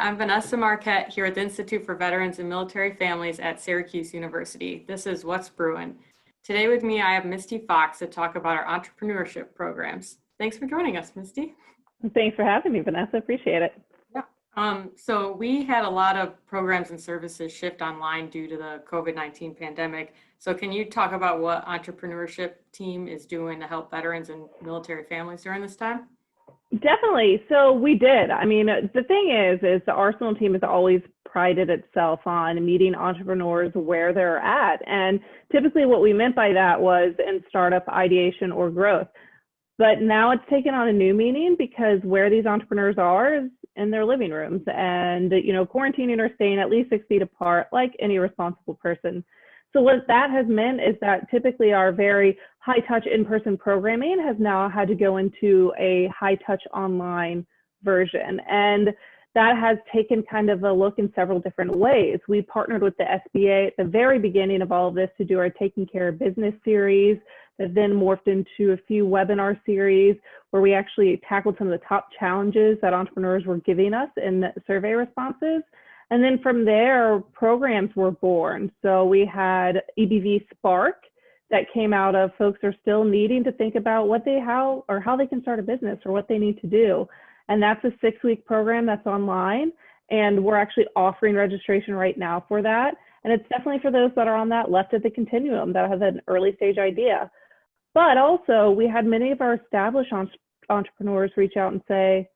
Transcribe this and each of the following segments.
I'm Vanessa Marquette here at the Institute for Veterans and Military Families at Syracuse University. This is What's Brewin. Today with me, I have Misty Fox to talk about our entrepreneurship programs. Thanks for joining us, Misty. Thanks for having me, Vanessa. Appreciate it. So we had a lot of programs and services shift online due to the COVID-19 pandemic. So can you talk about what entrepreneurship team is doing to help veterans and military families during this time? Definitely. So we did. I mean, the thing is the Arsenal team has always prided itself on meeting entrepreneurs where they're at. And typically what we meant by that was in startup ideation or growth. But now it's taken on a new meaning because where these entrepreneurs are is in their living rooms and, quarantining or staying at least 6 feet apart like any responsible person. So what that has meant is that typically our very high touch in-person programming has now had to go into a high touch online version. And that has taken kind of a look in several different ways. We partnered with the SBA at the very beginning of all of this to do our Taking Care of Business series that then morphed into a few webinar series where we actually tackled some of the top challenges that entrepreneurs were giving us in the survey responses. And then from there, programs were born. So we had EBV Spark that came out of folks are still needing to think about how they can start a business or what they need to do. And that's a 6-week program that's online. And we're actually offering registration right now for that. And it's definitely for those that are on that left of the continuum that have an early stage idea. But also we had many of our established entrepreneurs reach out and say,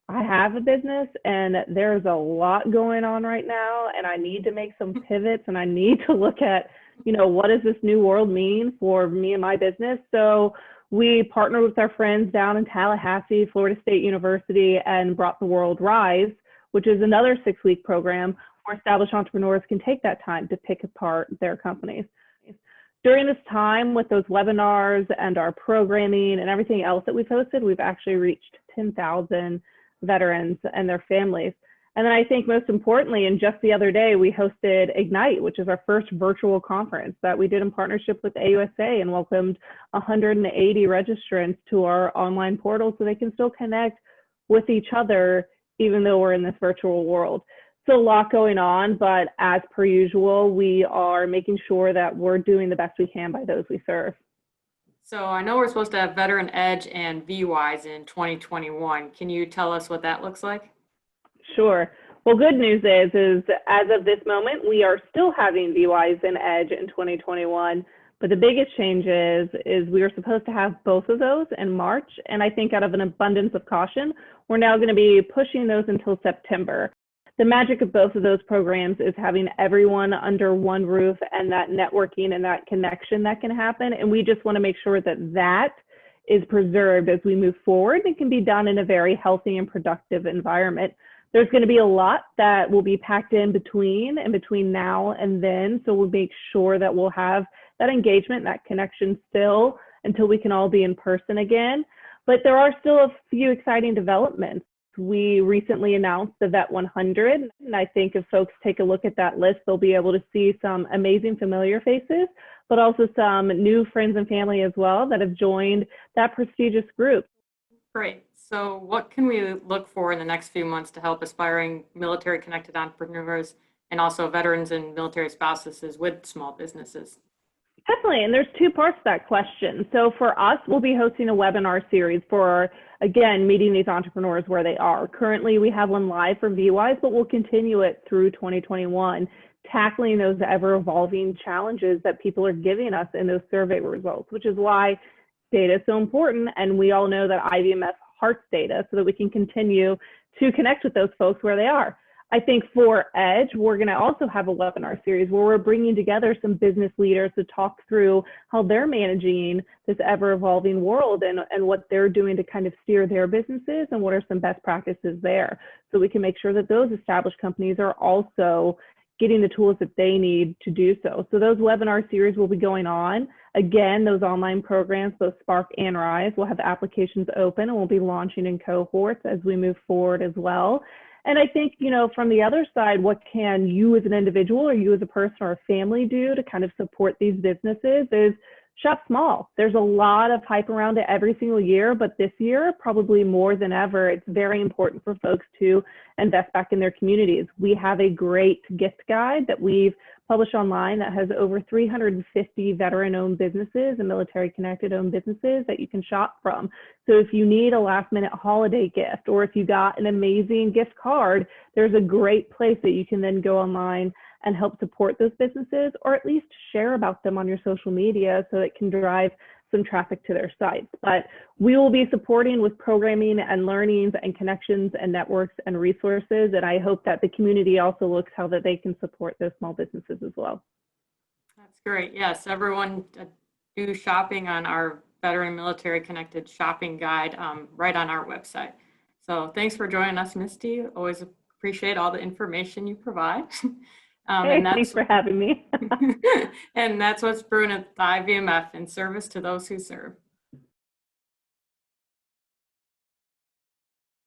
I have a business and there's a lot going on right now and I need to make some pivots and I need to look at, what does this new world mean for me and my business? So we partnered with our friends down in Tallahassee, Florida State University, and brought the World Rise, which is another 6-week program where established entrepreneurs can take that time to pick apart their companies. During this time with those webinars and our programming and everything else that we've hosted, we've actually reached 10,000 veterans and their families. And then I think most importantly, and just the other day, we hosted Ignite, which is our first virtual conference that we did in partnership with AUSA and welcomed 180 registrants to our online portal so they can still connect with each other, even though we're in this virtual world. So a lot going on, but as per usual, we are making sure that we're doing the best we can by those we serve. So I know we're supposed to have Veteran Edge and VWise in 2021. Can you tell us what that looks like? Sure. Well, good news is as of this moment, we are still having VWise and Edge in 2021. But the biggest change is we were supposed to have both of those in March. And I think out of an abundance of caution, we're now going to be pushing those until September. The magic of both of those programs is having everyone under one roof and that networking and that connection that can happen. And we just want to make sure that that is preserved as we move forward and can be done in a very healthy and productive environment. There's going to be a lot that will be packed in between now and then. So we'll make sure that we'll have that engagement, that connection still until we can all be in person again. But there are still a few exciting developments. We recently announced the Vet 100, and I think if folks take a look at that list, they'll be able to see some amazing familiar faces, but also some new friends and family as well that have joined that prestigious group. Great. So what can we look for in the next few months to help aspiring military-connected entrepreneurs and also veterans and military spouses with small businesses? Definitely, and there's 2 parts to that question. So for us, we'll be hosting a webinar series for, again, meeting these entrepreneurs where they are. Currently, we have one live for VWise, but we'll continue it through 2021, tackling those ever-evolving challenges that people are giving us in those survey results, which is why data is so important. And we all know that IVMF hearts data so that we can continue to connect with those folks where they are. I think for Edge, we're going to also have a webinar series where we're bringing together some business leaders to talk through how they're managing this ever-evolving world and what they're doing to kind of steer their businesses and what are some best practices there. So we can make sure that those established companies are also getting the tools that they need to do so. So those webinar series will be going on. Again, those online programs, both Spark and Rise, will have applications open and we'll be launching in cohorts as we move forward as well. And I think, from the other side, what can you as an individual or you as a person or a family do to kind of support these businesses is shop small. There's a lot of hype around it every single year, but this year, probably more than ever, it's very important for folks to invest back in their communities. We have a great gift guide that we've published online that has over 350 veteran-owned businesses and military-connected owned businesses that you can shop from. So if you need a last-minute holiday gift, or if you got an amazing gift card, there's a great place that you can then go online and help support those businesses, or at least share about them on your social media so it can drive some traffic to their sites. But we will be supporting with programming and learnings and connections and networks and resources. And I hope that the community also looks how that they can support those small businesses as well. That's great. Yes, everyone do shopping on our Veteran Military Connected shopping guide right on our website. So thanks for joining us, Misty. Always appreciate all the information you provide. Hey, thanks for having me. And that's what's brewing at the IVMF, in service to those who serve.